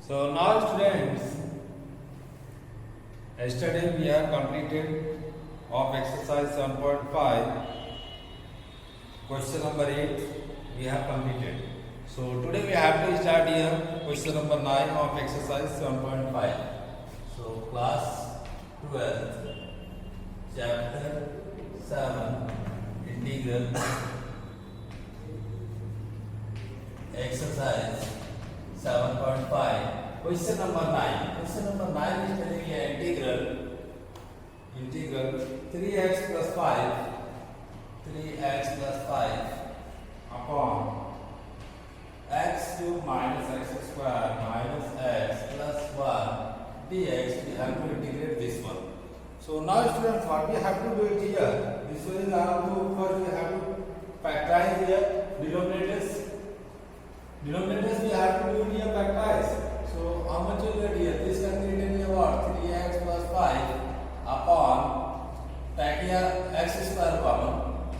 So now students, yesterday we have completed of exercise 7.5, question number 8 we have completed. So today we have to start here question number 9 of exercise 7.5. So class 12, chapter 7, integral exercise 7.5. Question number 9. Question number 9 is telling you integral 3x plus 5 upon x cube minus x square minus x plus 1 dx. We have to integrate this one. So now students, what we have to do it here? This one is our to first we have to factorize here denominators. Denominators we have to do here factorize. So how much will get here? This can be written here what? 3x plus 5 upon take here x square common.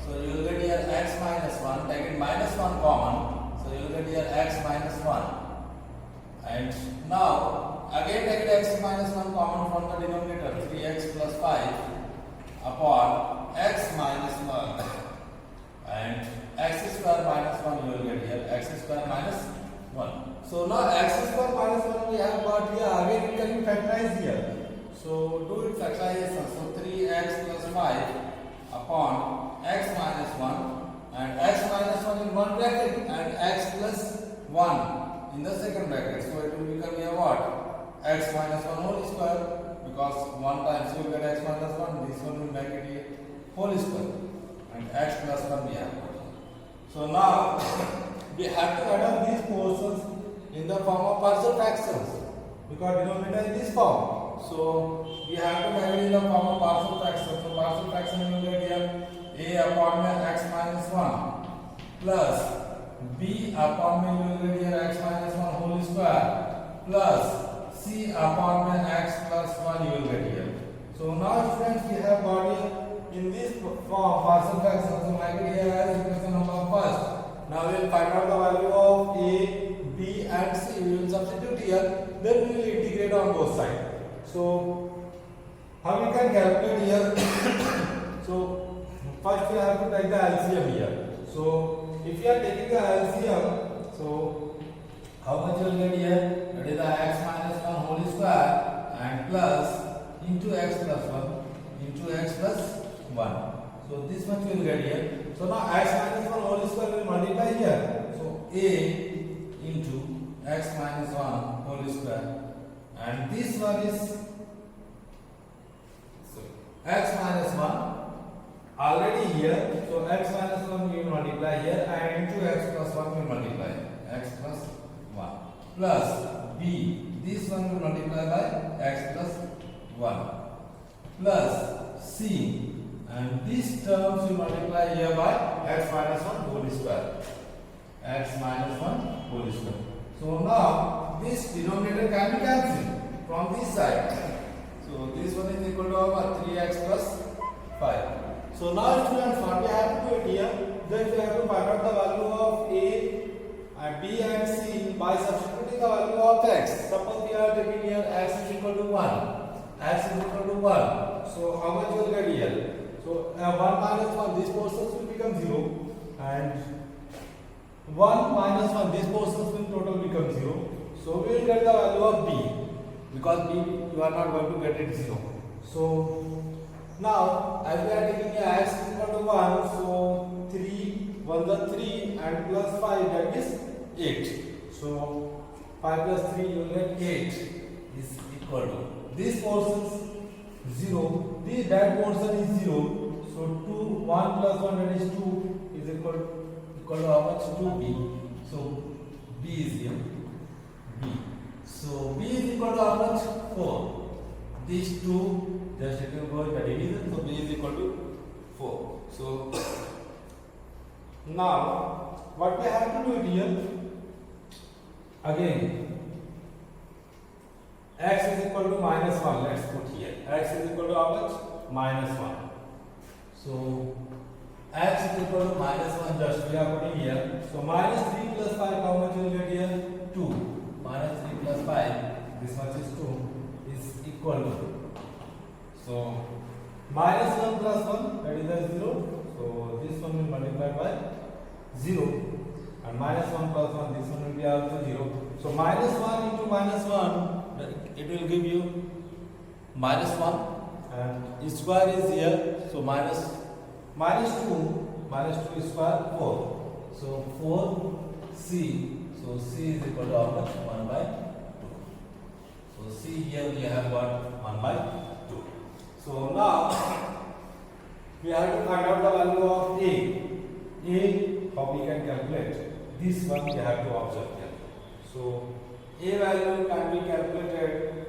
So you will get here x minus 1. Take it minus 1 common. So you will get here x minus 1. And now again take it x minus 1 common from the denominator. 3x plus 5 upon x minus 1. And x square minus 1 you will get here x square minus 1. So now x square minus 1 we have got here. Again it can be factorized here. So do it factorization. So 3x plus 5 upon x minus 1 and x minus 1 in one bracket and x plus 1 in the second bracket. So it will become here what? X minus 1 whole square, because 1 times you will get x minus 1. This one will make it here whole square and x plus 1 we have got. So now we have to add up these portions in the form of partial fractions, because denominator is this form. So we have to have it in the form of partial fraction. So partial fraction you will get here a upon x minus 1 plus b upon you will get here x minus 1 whole square plus c upon x plus 1 you will get here. So now students, we have got here in this form partial fraction. So make it here as equation number first. Now we will find out the value of a, b and c. We will substitute here. Then we will integrate on both sides. So how we can calculate here? So first we have to take the LCM here. So if you are taking the LCM, so how much you will get here? That is the x minus 1 whole square and plus into x plus 1 into x plus 1. So this much we will get here. So now x minus 1 whole square will multiply here. So a into x minus 1 whole square. And this one is x minus 1 already here. So x minus 1 we will multiply here and into x plus 1 we will multiply x plus 1 plus b. This one will multiply by x plus 1 plus c, and these terms will multiply here by x minus 1 whole square. X minus 1 whole square. So now this denominator can be cancelled from this side. So this one is equal to our 3x plus 5. So now students, what we have to do it here, then we have to find out the value of a and b and c by substituting the value of x. Suppose we are taking here x is equal to 1. X is equal to 1. So how much you will get here? So 1 minus 1, these portions will become 0, and 1 minus 1, these portions will total become 0. So we will get the value of b, because b you are not going to get it 0. So now as we are taking x is equal to 1, so 3 1 the 3 and plus 5, that is 8. So 5 plus 3 you will get 8 is equal to this portions 0, that portion is 0. So 2 1 plus 1, that is 2 is equal to how much? 2b. So b is here, b. So b is equal to how much? 4. These two just it will go in the division. So b is equal to 4. So now what we have to do here, again x is equal to minus 1. Let's put here x is equal to how much? Minus 1. So x is equal to minus 1, just we are putting here. So minus 3 plus 5, how much you will get here? 2. Minus 3 plus 5 this much is 2 is equal to, so minus 1 plus 1, that is the 0, so this one will multiply by 0, and minus 1 plus 1, this one will be also 0. So minus 1 into minus 1, it will give you minus 1, and square is here, so minus 2 square 4, so 4c, so c is equal to how much? 1 by 2. So c here we have got 1 by 2. So now we have to find out the value of a. How we can calculate? This one we have to observe here. So a value can be calculated.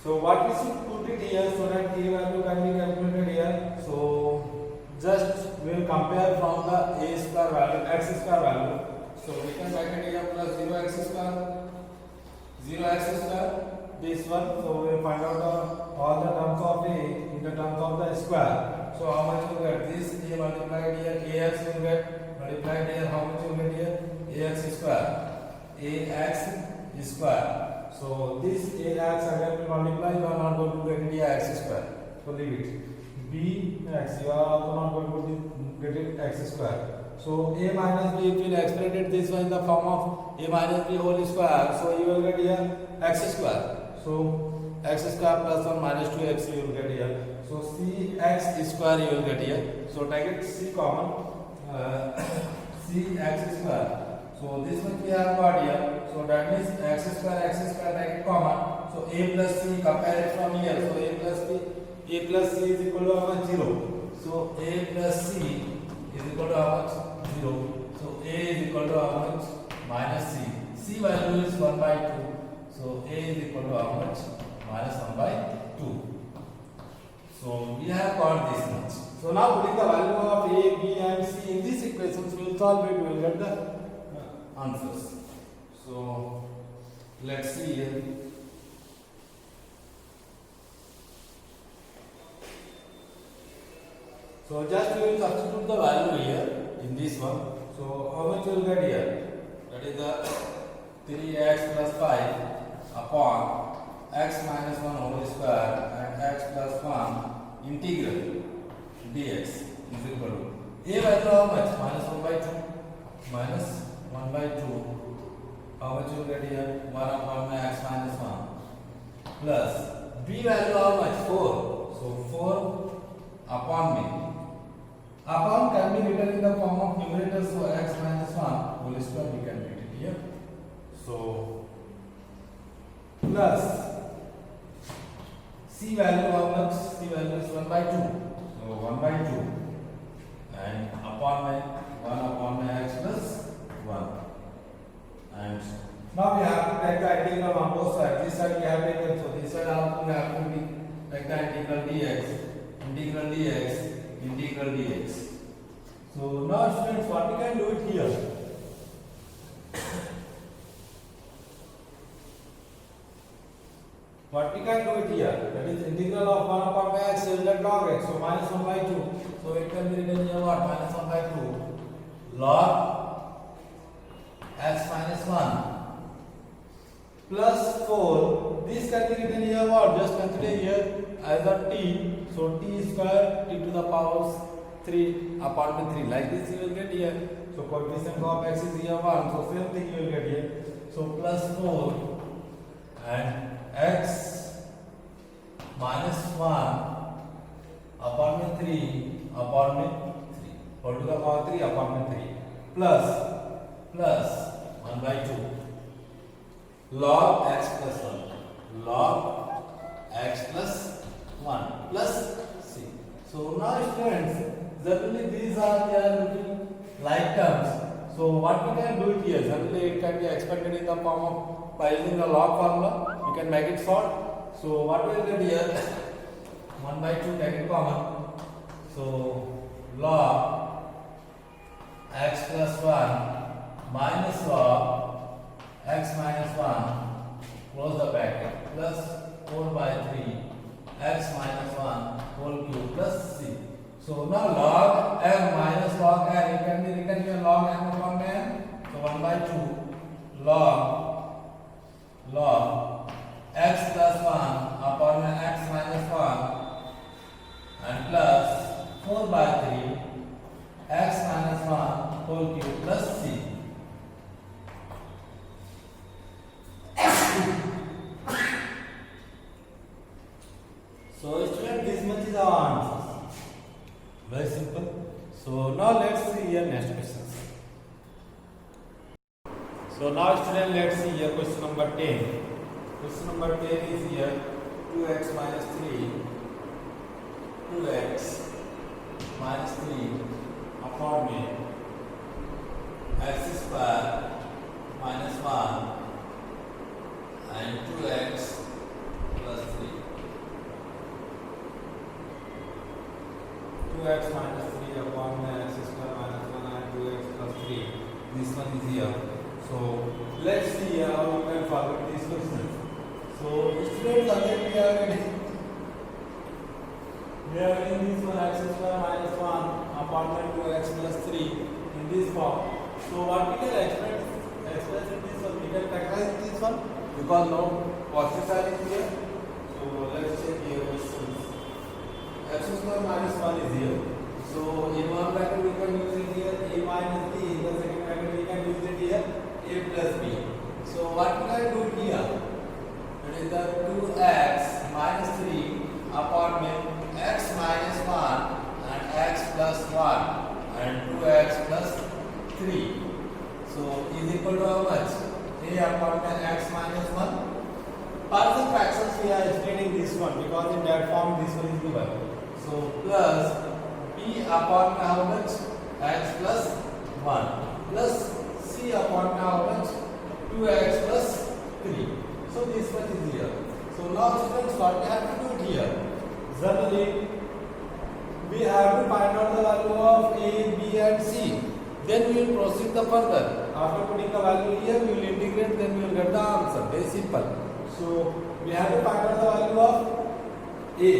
So what we should put it here so that a value can be calculated here. So just we will compare from the a square value, x square value. So we can write it here plus 0x square, 0x square, this one. So we will find out all the terms of a in the terms of the square. So how much you get? This a multiplied here, ax will get multiplied here. How much you get here? Ax square, ax square. So this ax again will multiply. You are not going to get it x square. So leave it. Bx, you are also not going to get it x square. So a minus b, if you explain it this way in the form of a minus b whole square, so you will get here x square. So x square plus 1 minus 2x you will get here. So cx square you will get here. So take it c common, cx square. So this one we have got here. So that means x square take it common. So a plus c, compare it from here. So a plus c is equal to how much? 0. So a plus c is equal to how much? 0. So a is equal to how much? Minus c. C value is 1 by 2. So a is equal to how much? Minus 1 by 2. So we have got this much. So now putting the value of a, b and c in these equations, we will solve it. We will get the answers. So let's see here. So just we will substitute the value here in this one. So how much you will get here? That is the 3x plus 5 upon x minus 1 whole square and x plus 1 integral dx is equal to a value how much? Minus 1 by 2. Minus 1 by 2. How much you will get here? 1 upon x minus 1 plus b value how much? 4. So 4 upon b. Upon can be written in the form of numerator, so x minus 1 whole square we can write it here. So plus c value how much? C value is 1 by 2. So 1 by 2 and upon my 1 upon my x plus 1. And now we have to take the integral on both sides. This side we have taken, so this side also we have to take the integral dx, integral dx, integral dx. So now students, what we can do it here? What we can do it here? That is integral of 1 upon x is log x. So minus 1 by 2. So it can be written here what? Minus 1 by 2 log x minus 1 plus 4. This can be written here what? Just consider here as a t. So t square t to the power 3 upon 3. Like this you will get here. So coefficient of x is here 1. So same thing you will get here. So plus 4 and x minus 1 upon 3 upon 3 whole to the power 3 upon 3 plus 1 by 2 log x plus 1 log x plus 1 plus c. So now students, generally these are their looking like terms. So what we can do it here? Generally it can be expanded in the form of by using the log formula. We can make it short. So what we will get here? 1 by 2 take it common. So log x plus 1 minus log x minus 1 close the bracket plus 4 by 3 x minus 1 whole cube plus c. So now log m minus log n, it can be written here log m upon n whole cube plus c. So student, this much is our answer. Very simple. So now let's see here next questions. So now student, let's see here question number 10. Question number 10 is here 2x minus 3, 2x minus 3 upon में x square minus 1 and 2x plus 3. 2x minus 3 upon x square minus 1 and 2x plus 3. This one is here. So let's see how we can forget these questions. So students, again we are getting this one x square minus 1 upon 2x plus 3 in this form. So what we can express in this one, we can factorize this one because no positive sign is here. So let's check here questions. X square minus 1 is here. So in one bracket we can use it here a minus b. In the second bracket we can use it here a plus b. So what we can do here? It is the 2x minus 3 upon x minus 1 and x plus 1 and 2x plus 3. So is equal to how much? A upon x minus 1. Partial fractions we are explaining this one because in that form this one is given. So plus b upon how much? X plus 1 plus c upon how much? 2x plus 3. So this one is here. So now students, what we have to do here? Generally, we have to find out the value of a, b and c. Then we will proceed the further. After putting the value here, we will integrate, then we will get the answer. Very simple. So we have to find out the value of a.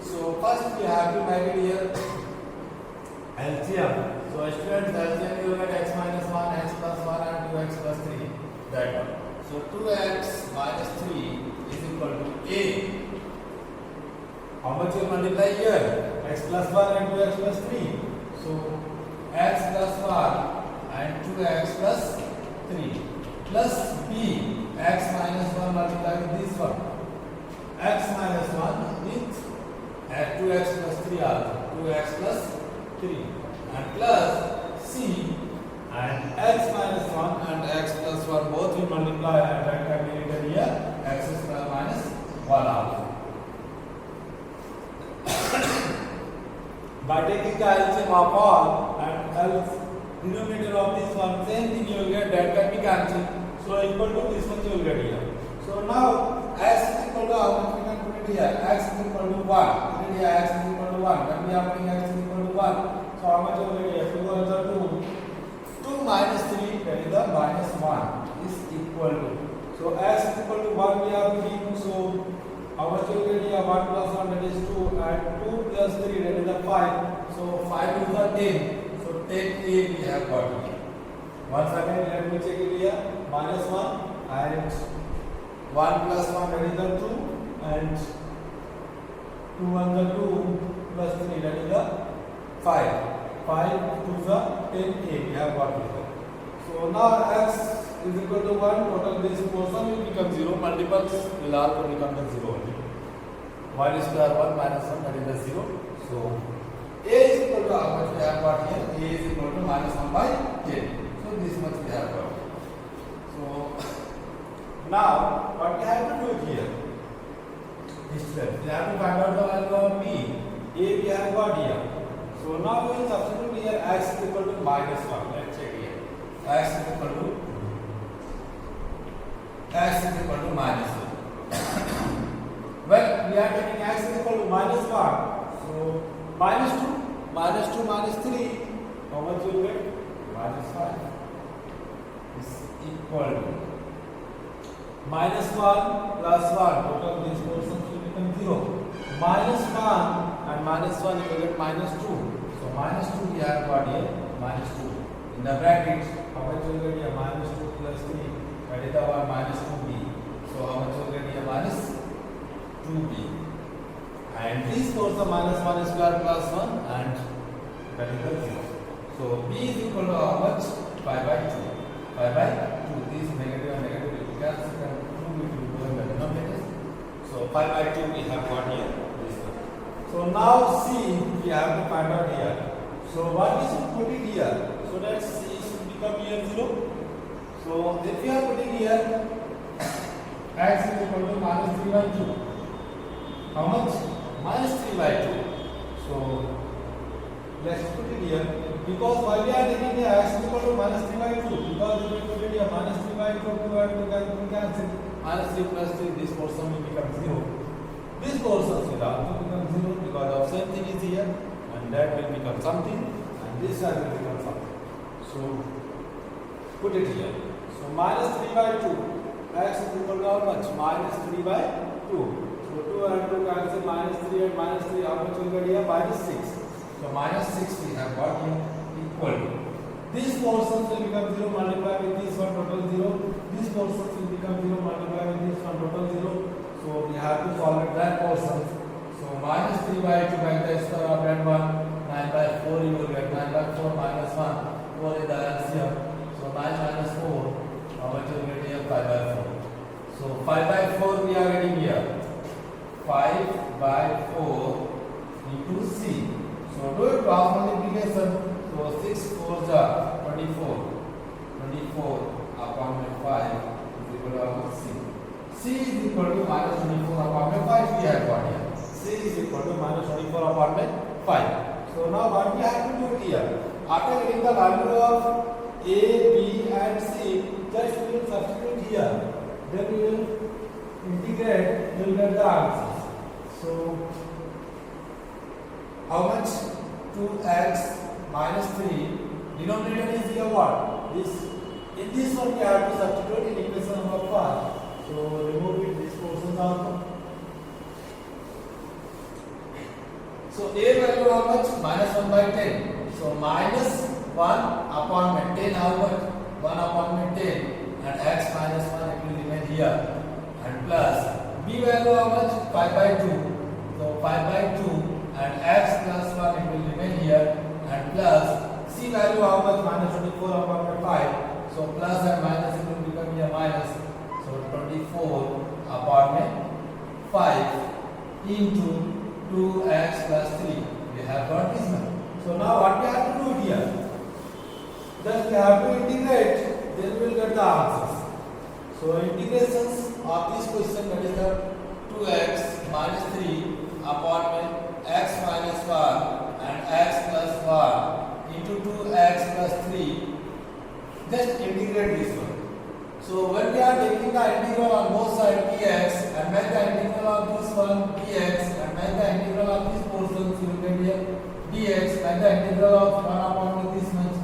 So first we have to make it here LCM. So students, LCM you will get x minus 1, x plus 1 and 2x plus 3. That one. So 2x minus 3 is equal to a. How much you multiply here? X plus 1 and 2x plus 3. So x plus 1 and 2x plus 3 plus b. X minus 1 multiplied with this one. X minus 1 with 2x plus 3 also. 2x plus 3 and plus c. And x minus 1 and x plus 1 both will multiply and that can be written here x square minus 1 also. By taking the LCM of all and denominator of this one, same thing you will get, that can be cancelled. So equal to this one you will get here. So now x is equal to how much we can put it here? X is equal to 1. Put it here, x is equal to 1. When we are putting x is equal to 1, so how much you will get here? 2 is 2. 2 minus 3, that is the minus 1 is equal to. So x is equal to 1 we are putting. So how much you will get here? 1 plus 1 that is 2 and 2 plus 3 that is the 5. So 5 is the 10. So 10a we have got here. Once again let me check it here. Minus 1 and 1 plus 1 that is the 2 and 2 1 the 2 plus 3 that is the 5. 5 to the 10a we have got here. So now x is equal to 1, total this portion will become 0, multiples will also become the 0 only. 1 square 1 minus 1 that is the 0. So a is equal to how much we have got here? A is equal to minus 1 by 10. So this much we have got. So now what we have to do here is that we have to find out the value of b. A we have got here. So now we will substitute here x is equal to minus 1. Let's check here. X is equal to minus 1. Well, we are taking x is equal to minus 1. So minus 2 minus 3. How much you will get? Minus 5 is equal to minus 1 plus 1. Total this portion will become 0. Minus 1 and minus 1 you will get minus 2. So minus 2 we have got here. Minus 2. In the brackets, how much you will get here? Minus 2 plus 3. That is the one minus 2b. So how much you will get here? Minus 2b. And this portion minus 1 square plus 1 and that is the 0. So So b is equal to how much? 5 by 2. 5 by 2. This negative and negative will cancel and 2 will go in the denominator. So 5 by 2 we have got here. This one. So now c we have to find out here. So what we should put it here? So that c should become here 0. So if we are putting here x is equal to minus 3 by 2. How much? Minus 3 by 2. So let's put it here. Because why we are taking the x is equal to minus 3 by 2? Because if we put it here minus 3 by 2 and 2 cancel. Minus 3 plus 3, this portion will become 0. This portion will also become 0 because of same thing is here. And that will become something. And this side will become something. So put it here. So minus 3 by 2. X is equal to how much? Minus 3 by 2. So 2 and 2 cancel, minus 3 and minus 3, how much will get here? Minus 6. So minus 6 we have got here equal to. This portion will become 0 multiplied with this one total 0. This portion will become 0 multiplied with this one total 0. So we have to solve that portion. So minus 3 by 2 by the square of that one. 9 by 4 you will get 9 by 4 minus 1. 4 is the LCM. So 9 minus 4. How much will get here? 5 by 4. So 5 by 4 we are getting here. 5 by 4 into c. So do it cross multiplication. So 6 4s are 24. 24 upon 5 is equal to c. C is equal to minus 24 upon 5 we have got here. C is equal to minus 24 upon 5. So now what we have to do here? After getting the value of a, b and c, just we will substitute here. Then we will integrate, we will get the answers. So how much? 2x minus 3. Denominator is here what? This. In this one we have to substitute in equation number 5. So remove it, this portion also. So a value how much? Minus 1 by 10. So minus 1 upon 10 how much? 1 upon 10 and x minus 1 it will remain here. And plus b value how much? 5 by 2. So 5 by 2 and x plus 1 it will remain here. And plus c value how much? Minus 24 upon 5. So plus and minus it will become here minus. So 24 upon 5 into 2x plus 3. We have got this one. So now what we have to do here? Just we have to integrate, then we will get the answers. So integrations of this question, that is the 2x minus 3 upon x minus 1 and x plus 1 into 2x plus 3. Just integrate this one. So when we are taking the integral on both sides dx and make the integral of this one dx and make the integral of this portion, you will get here dx, make the integral of 1 upon this much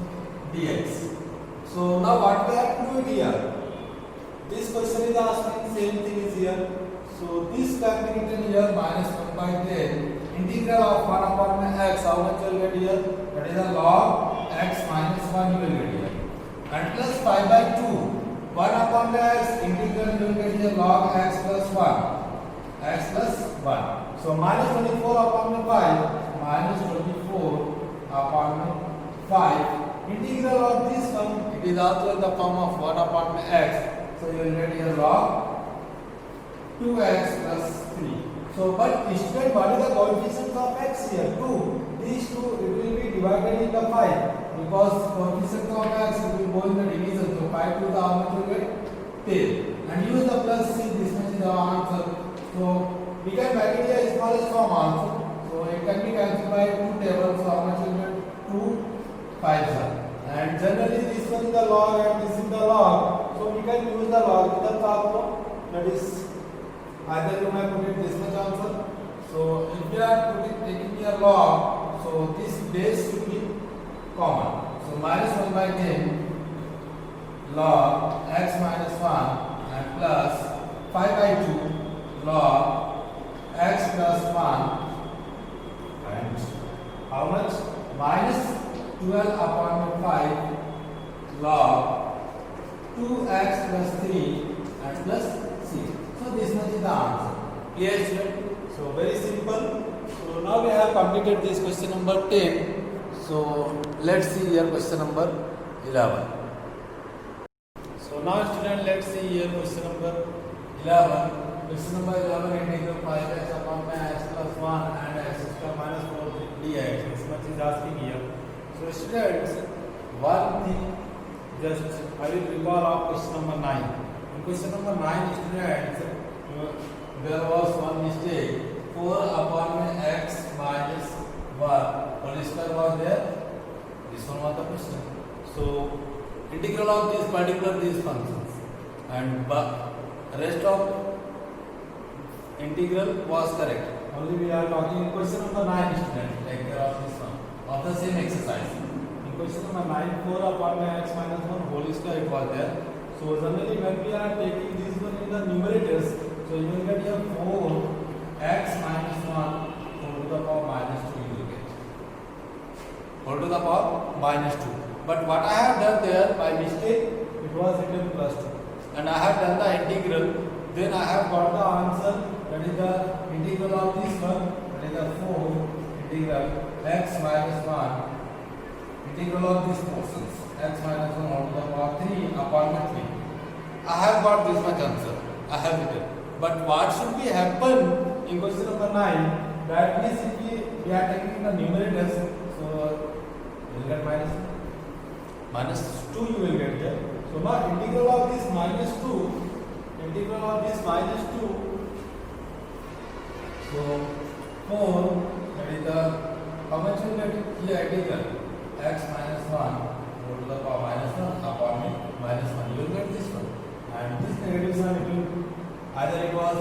dx. So now what we have to do here? This question is asking same thing is here. So this can be written here minus 1 by 10. Integral of 1 upon x, how much you will get here? That is a log x minus 1 you will get here. And plus 5 by 2. 1 upon the x, integral you will get here log x plus 1. X plus 1. So minus 24 upon 5. Minus 24 upon 5. Integral of this one, it is also in the form of 1 upon x. So you will get here log 2x plus 3. So but instead what is the coefficient of x here? 2. These two it will be divided in the 5. Because coefficient of x will go in the division. So 5 to the how much will get 10. And use the plus c, this much is the answer. So we can make it here smallest form also. So it can be cancelled by 2 tables. So how much will get 2 5s. And generally this one is the log and this is the log. So we can use the log with the top. That is either you may put it this much answer. So if you are taking your log, so this base should be common. So minus 1 by 10 log x minus 1 and plus 5 by 2 log x plus 1 and how much? Minus 12 upon 5 log 2x plus 3 and plus 6. So this much is the answer. Clear student? So very simple. So now we have completed this question number 10. So let's see here question number 11. So now student, let's see here question number 11. Question number 11, integral 5x upon x plus 1 and x square minus 4 dx. This much is asking here. So students, one thing just I will recall of question number 9. In question number 9, students, there was one mistake. 4 upon x minus 1 whole square was there. This one was the question. So integral of this particular these functions and rest of integral was correct. Only we are talking in question number 9, students. Take care of this one of the same exercise. In question number 9, 4 upon x minus 1 whole square it was there. So generally when we are taking this one in the numerators, so you will get here 4x minus 1 whole to the power minus 2 you will get. Whole to the power minus 2. But what I have done there by mistake, it was written plus 2. And I have done the integral. Then I have got the answer, that is the integral of this one, that is the 4 integral x minus 1, integral of these portions, x minus 1 whole to the power 3 upon 3. I have got this much answer, I have written. But what should be happen in question number 9, that means if we are taking the numerators, so you will get minus 2 you will get here. So now integral of this minus 2, integral of this minus 2, so 4, that is the, how much you get here integral, x minus 1 whole to the power minus 1 upon minus 1, you will get this one. And this negative sign, it will, either it was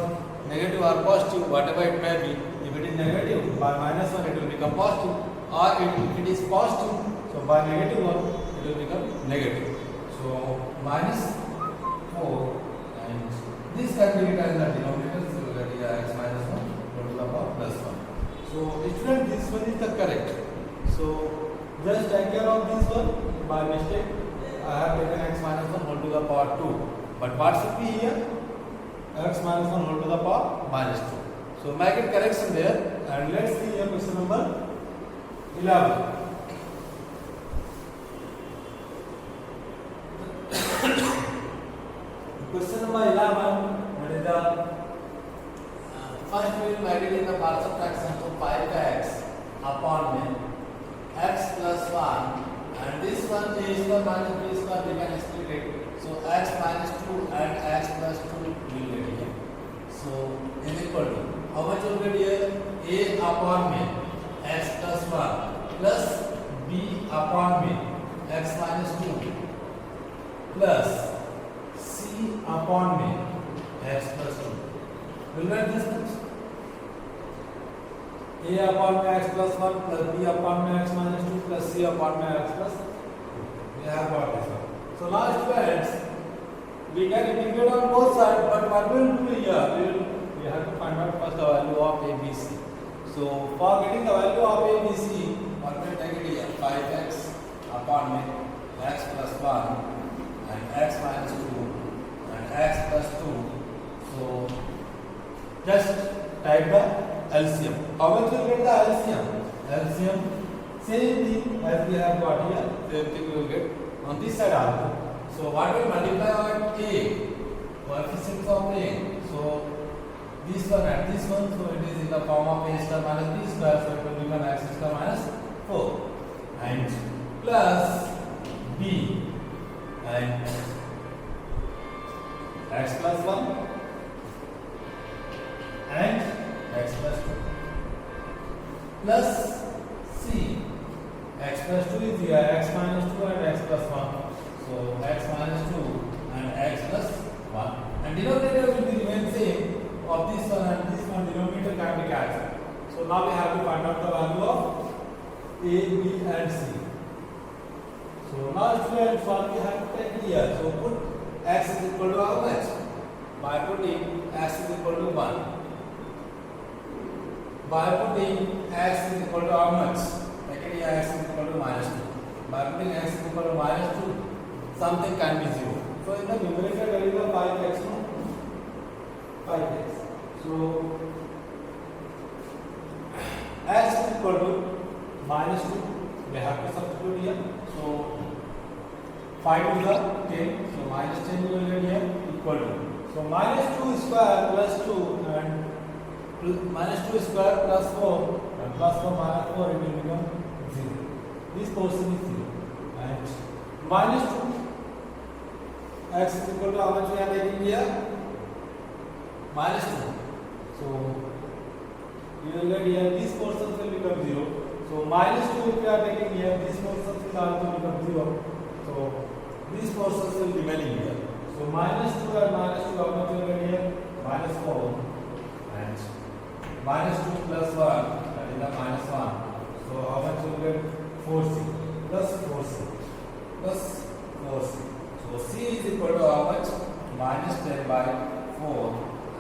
negative or positive, whatever it may be. If it is negative, by minus 1 it will become positive, or if it is positive, so by negative 1 it will become negative. So minus 4, and this can be written in the denominator, so that is x minus 1 whole to the power plus 1. So student, this one is the correct. So just take care of this one. By mistake I have taken x minus 1 whole to the power 2. But what should be here? X minus 1 whole to the power minus 2. So make it correction there. And let's see here question number 11. Question number 11, that is the first we will write it in the partial fraction, so 5x upon x plus 1, and this one a square minus b square we can split it. So x minus 2 and x plus 2 will get here. So is equal to, how much will get here? A upon x plus 1 plus b upon x minus 2 plus c upon x plus 2. Will get this much. A upon x plus 1 plus b upon x minus 2 plus c upon x plus 2. We have got this one. So now students, we can integrate on both sides, but what we will do here, we have to find out first the value of ABC. So for getting the value of ABC, what we will take it here, 5x upon x plus 1 and x minus 2 and x plus 2. So just type the LCM. How much will get the LCM? LCM, same thing as we have got here, same thing we will get on this side also. So what will multiply on A? Coefficients of A. So this one and this one, so it is in the form of A square minus B square, so it will become x square minus 4 and plus B and x plus 1 and x plus 2 plus C. X plus 2 is here, x minus 2 and x plus 1. So x minus 2 and x plus 1. And denominator will be remain same of this one and this one, denominator can be cancelled. So now we have to find out the value of A, B and C. So now students, what we have to take here. So put x is equal to how much? By putting x is equal to 1. By putting x is equal to how much? Taking here x is equal to minus 2. By putting x is equal to minus 2, something can be 0. So in the numerator there is a 5x, no? 5x. So x is equal to minus 2. we have to substitute here. So 5 to the 10. So minus 10 we will get here equal to. So minus 2 square plus 2 and minus 2 square plus 4 and plus 4 minus 4 it will become 0. This portion is 0 and minus 2 x is equal to how much we are taking here? Minus 2. So you will get here these portions will become 0. So minus 2 if we are taking here, these portions will also become 0. So these portions will remain here. So minus 2 and minus 2 how much will get here? Minus 4 and minus 2 plus 1 that is the minus 1. So how much will get? 4c plus 4c plus 4c. So c is equal to how much? Minus 10 by 4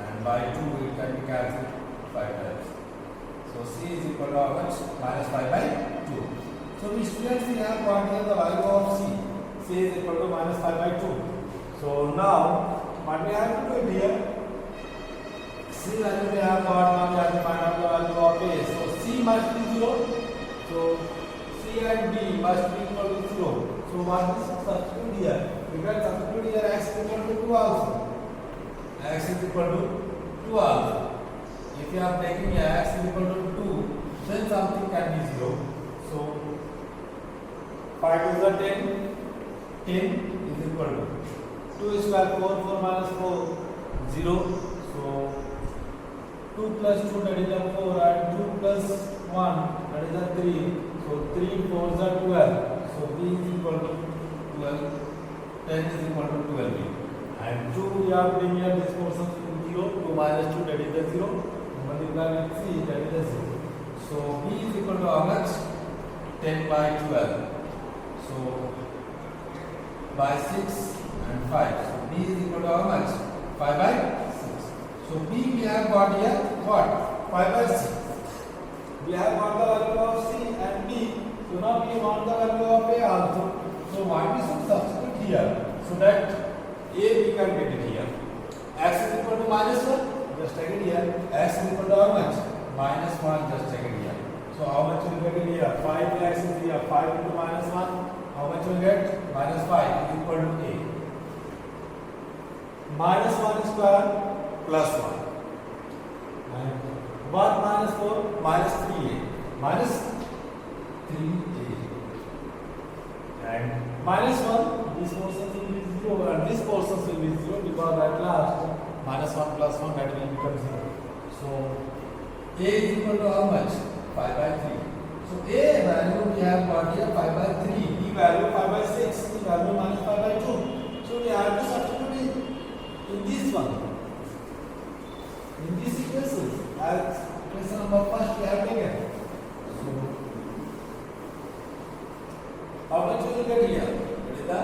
and by 2 it can be cancelled 5 times. So c is equal to how much? Minus 5 by 2. So we students we have got here the value of c. C is equal to minus 5 by 2. So now what we have to do here? C value we have got, now we have to find out the value of a. So c must be 0. So c and b must be equal to 0. So what is substitute here? We can substitute here x is equal to 2 also. X is equal to 2 also. If you are taking here x is equal to 2, then something can be 0. So 5 to the 10, 10 is equal to 2 square 4, 4 minus 4, 0. So 2 plus 2 that is a 4 and 2 plus 1 that is a 3. So 3 4 is a 12. So b is equal to 12. 10 is equal to 12b. And 2 we are bringing here this portion to 0. 2 minus 2 that is a 0. Multiply with c that is a 0. So b is equal to how much? 10 by 12. So by 6 and 5. So b is equal to how much? 5 by 6. So b we have got here what? 5 by 6. We have got the value of c and b. So now we want the value of a also. So what we should substitute here so that a we can get it here. X is equal to minus 1. Just take it here. X is equal to how much? Minus 1. Just take it here. So how much will get it here? 5x is here. 5 into minus 1. How much will get? Minus 5 is equal to a. Minus 1 square plus 1. And 1 minus 4 minus 3a. Minus 3a. And minus 1, this portion will be 0 and this portion will be 0 because at last minus 1 plus 1 that will become 0. So a is equal to how much? 5 by 3. So a value we have got here 5 by 3. B value 5 by 6. C value minus 5 by 2. So we have to substitute in this one. In this equation as equation number first we have taken. So how much will you get here? It is the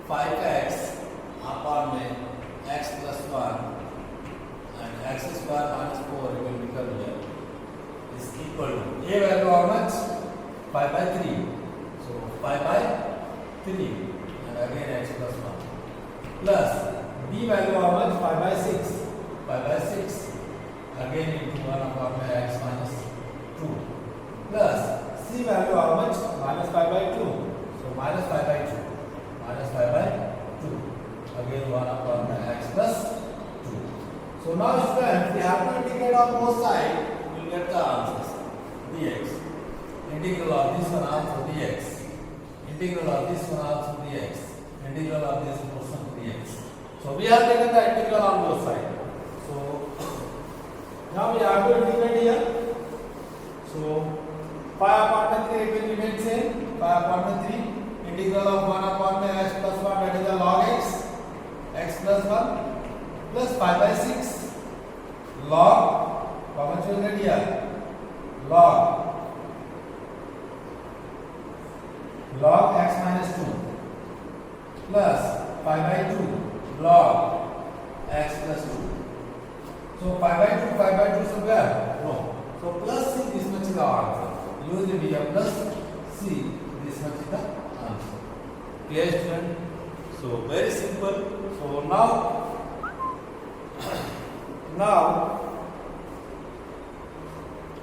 5x upon x plus 1 and x square minus 4 will become here is equal to a value how much? 5 by 3. So 5 by 3 and again x plus 1 plus b value how much? 5 by 6. 5 by 6 again into 1 upon x minus 2 plus c value how much? Minus 5 by 2. So minus 5 by 2. Minus 5 by 2. Again 1 upon x plus 2. So now students, we have to integrate on both sides. We will get the answers. Dx. Integral of this one also dx. Integral of this one also dx. Integral of this portion dx. So we have taken the integral on both sides. So now we have to integrate here. So 5 upon 3 it will remain same. 5 upon 3. Integral of 1 upon x plus 1 that is the log x plus 1 plus 5 by 6 log how much will get here? Log x minus 2 plus 5 by 2 log x plus 2. So 5 by 2 is where? No. So plus c this much is the answer. Use the media plus c this much is the answer. Clear student? So very simple. So now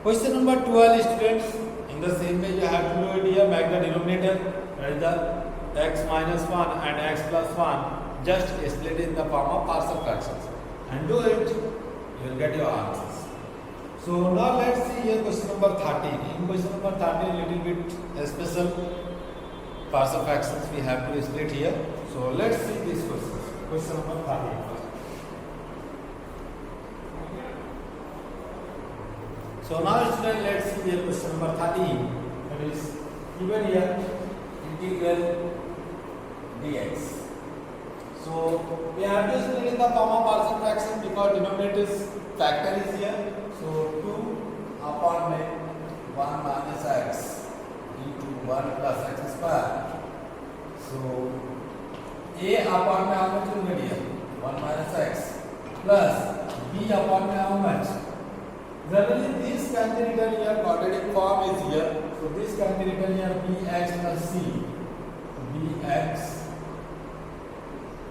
question number 12 students. In the same way, you have to do it here. Make the denominator as the x minus 1 and x plus 1. Just split in the form of partial fractions and do it. You will get your answers. So now let's see here question number 13. In question number 13, little bit special partial fractions we have to split here. So let's see this question. Question number 13 first. So now student, let's see here question number 13. That is given here integral dx. So we have to split in the form of partial fraction because denominator's factor is here. So 2 upon 1 minus x into 1 plus x square. So a upon how much will get here? 1 minus x plus b upon how much? Generally this can be written here, quadratic form is here. So this can be written here bx plus c. Bx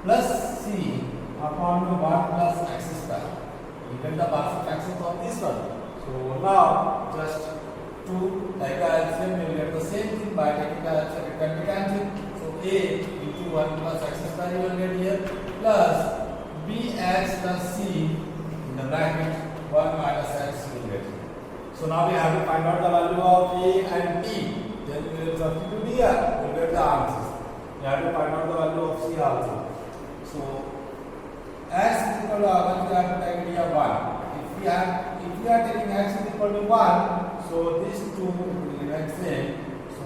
plus c upon 1 plus x square. You get the partial fractions of this one. So now just to take the LCM, you will get the same thing by taking the LCM. It can be cancelled. So a into 1 plus x square you will get here plus bx plus c in the bracket 1 minus x you will get. So now we have to find out the value of a and b. Then we will substitute here. We will get the answers. We have to find out the value of c also. So x is equal to how much we have to take it here 1. If we are taking x is equal to 1, so this 2 will remain same. So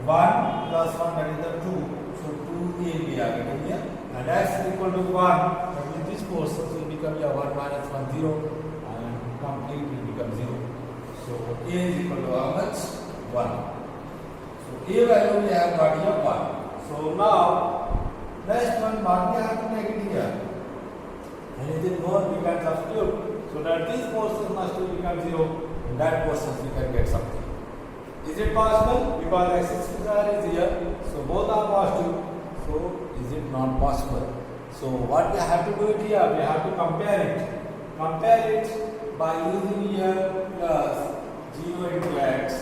1 plus 1, that is the 2. So 2a we are getting here. And x is equal to 1, that means this portion will become here 1 minus 1 0 and complete will become 0. So a is equal to how much? 1. So a value we have got here 1. So now next one, what we have to take it here? Anything more we can substitute. So that this portion must become 0, and that portion we can get something. Is it possible? Because x square is here, so both are positive. So is it not possible? So what we have to do it here? We have to compare it. Compare it by using here plus 0 into x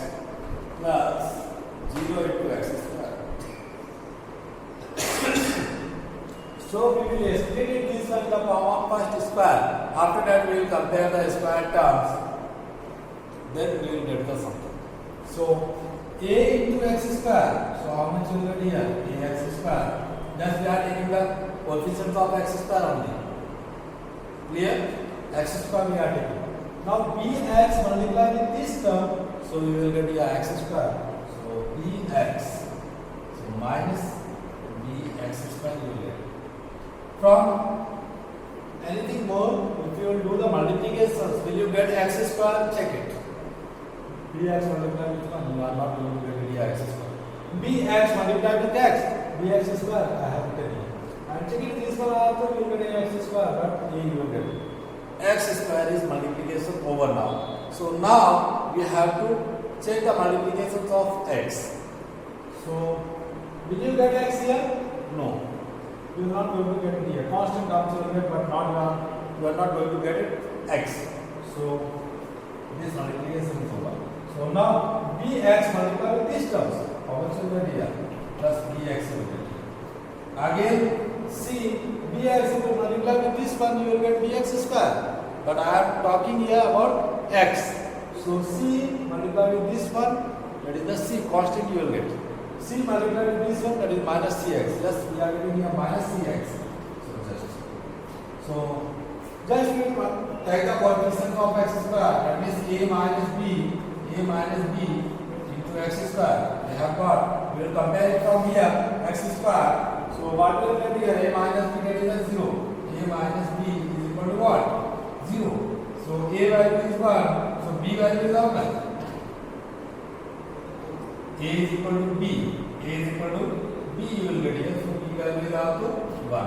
plus 0 into x square. So we will split it this one in the form of first square. After that we will compare the square terms. Then we will get the something. So a into x square. So how much will get here? Ax square. Thus we are taking the coefficients of x square only. Clear? X square we are taking. Now bx multiply with this term. So we will get here x square. So bx. So minus bx square you will get. From anything more, if you will do the multiplications, will you get x square? Check it. Bx multiplied with 1, you are not going to get here x square. Bx multiplied with x, bx square, I have written here. And check it this one also, you will get x square, but a you will get. X square is multiplication over now. So now we have to check the multiplications of x. So will you get x here? No. You are not going to get it here. Constant terms you will get, but you are not going to get it x. So this multiplication is over. So now bx multiplied with these terms. How much will get here? Plus bx will get here. Again, see bx will multiply with this one, you will get bx square. But I am talking here about x. So c multiplied with this one, that is the c constant you will get. C multiplied with this one, that is minus cx. Just we are getting here minus cx. So just we take the coefficient of x square, that means a minus b into x square. We have got. We will compare it from here x square. So what will get here? A minus b that is 0. A minus b is equal to what? 0. So a value is 1. So b value is how much? A is equal to b. A is equal to b you will get here. So b value is also 1.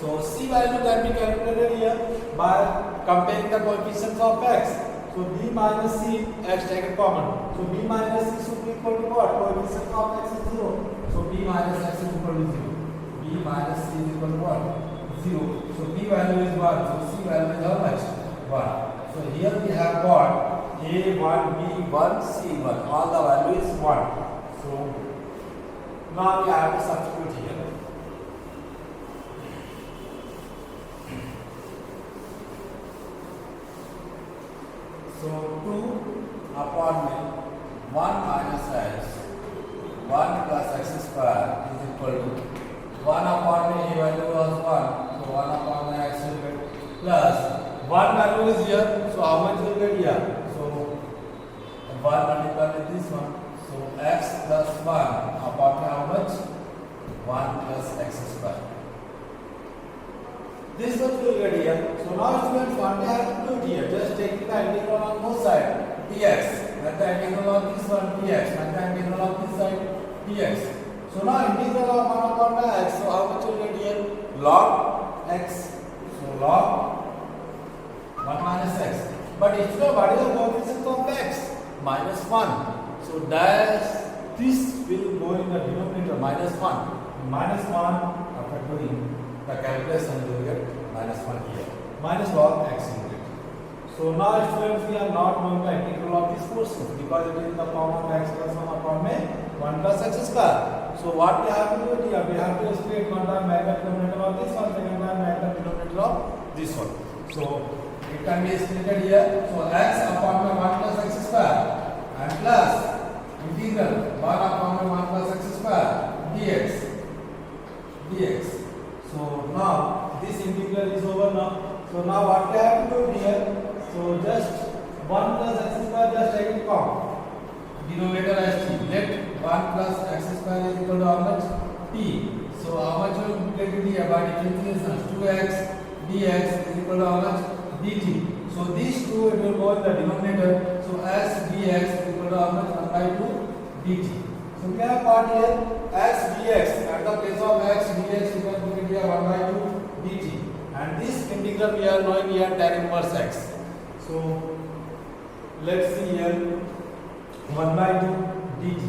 So c value can be calculated here by comparing the coefficients of x. So b minus c, x taken common. So b minus c should be equal to what? Coefficient of x is 0. So b minus x is equal to 0. B minus c is equal to what? 0. So b value is 1. So c value is how much? 1. So here we have got A1, B1, C1. All the value is 1. So now we have to substitute here. So 2 upon 1 minus x, 1 plus x square is equal to 1 upon a value was 1. So 1 upon x will get plus 1 value is here. So how much will get here? So 1 multiplied with this one. So x plus 1 upon how much? 1 plus x square. This one will get here. So now students, what we have to do here? Just take the integral on both sides dx. Let the integral of this one dx. Let the integral of this side dx. So now integral of 1 upon x. So how much will get here? Log x. So log 1 minus x. But if you know what is the coefficient of x? Minus 1. So dash this will go in the denominator minus 1. Minus 1 after doing the calculation you will get minus 1 here. Minus log x you get. So now students we are not knowing the integral of this portion because it is in the form of x plus 1 upon 1 plus x square. So what we have to do here? We have to split one time make the denominator of this one, second time make the denominator of this one. So it can be split here. So x upon 1 plus x square and plus integral 1 upon 1 plus x square dx. So now this integral is over now. So now what we have to do here? So just 1 plus x square just take it from denominator as t. Let 1 plus x square is equal to how much? T. So how much will get it here by differentiation? 2x dx is equal to how much? Dt. So these two it will go in the denominator. So s dx is equal to how much? 1 by 2 dt. So we have got here s dx. At the place of x dx you can put it here 1 by 2 dt. And this integral we are knowing here tan inverse x. So let's see here 1 by 2 dt.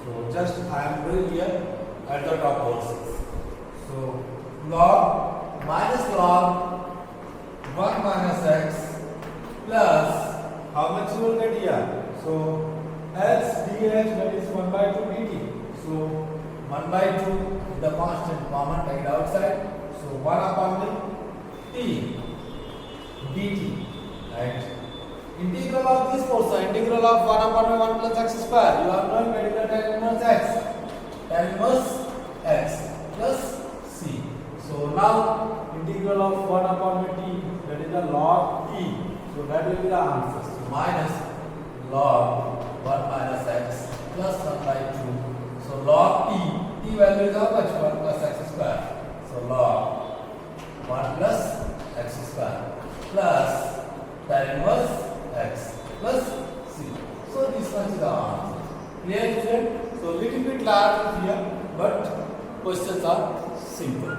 So just I am doing here at the top also. So log minus log 1 minus x plus how much you will get here? So s dx that is 1 by 2 dt. So 1 by 2 is the constant common taken outside. So 1 upon t dt. Right. Integral of this portion, integral of 1 upon 1 plus x square. You are knowing medical tan inverse x. Tan inverse x plus c. So now integral of 1 upon t, that is the log t. So that will be the answer. So minus log 1 minus x plus 1 by 2. So log t value is how much? 1 plus x square. So log 1 plus x square plus tan inverse x plus c. So this one is the answer. Clear, student? So little bit large here, but questions are simple.